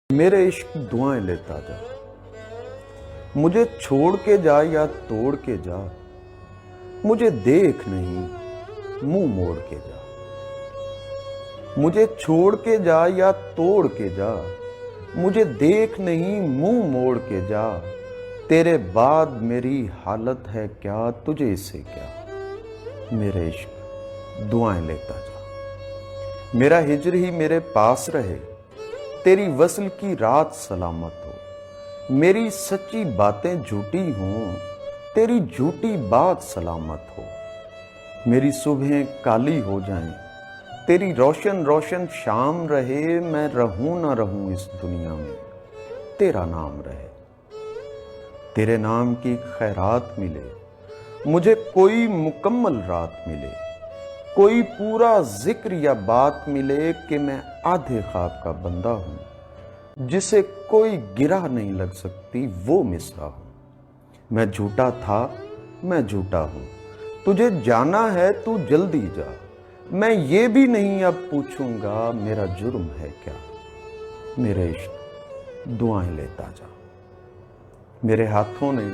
मेरे इश्क दुआएं लेता जा, मुझे छोड़ के जा या तोड़ के जा, मुझे देख नहीं मुंह मोड़ के जा। मुझे छोड़ के जा या तोड़ के जा, मुझे देख नहीं मुंह मोड़ के जा। तेरे बाद मेरी हालत है क्या, तुझे इससे क्या। मेरे इश्क दुआएं लेता जा, मेरा हिजर ही मेरे पास रहे, तेरी वस्ल की रात सलामत हो। मेरी सच्ची बातें झूठी हों, तेरी झूठी बात सलामत हो। मेरी सुबहें काली हो जाएं, तेरी रोशन रोशन शाम रहे। मैं रहूं ना रहूं इस दुनिया में, तेरा नाम रहे। तेरे नाम की खैरात मिले, मुझे कोई मुकम्मल रात मिले। कोई पूरा जिक्र या बात मिले कि मैं आधे ख्वाब का बंदा हूं, जिसे कोई गिरह नहीं लग सकती वो मिसरा हूं। मैं झूठा था, मैं झूठा हूं, तुझे जाना है तू जल्दी जा। मैं ये भी नहीं अब पूछूंगा मेरा जुर्म है क्या। मेरे इश्क दुआएं लेता जा, मेरे हाथों ने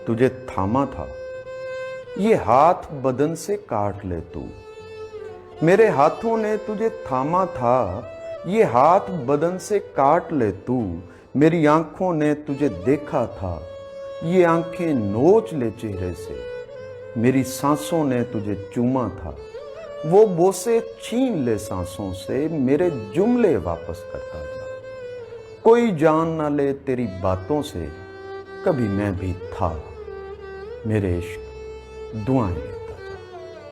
तुझे थामा था, ये हाथ बदन से काट ले तू। मेरे हाथों ने तुझे थामा था, ये हाथ बदन से काट ले तू। मेरी आंखों ने तुझे देखा था, ये आंखें नोच ले चेहरे से। मेरी सांसों ने तुझे चूमा था, वो बोसे छीन ले सांसों से। मेरे जुमले वापस करता जा, कोई जान ना ले तेरी बातों से, कभी मैं भी था। मेरे इश्क दुआएं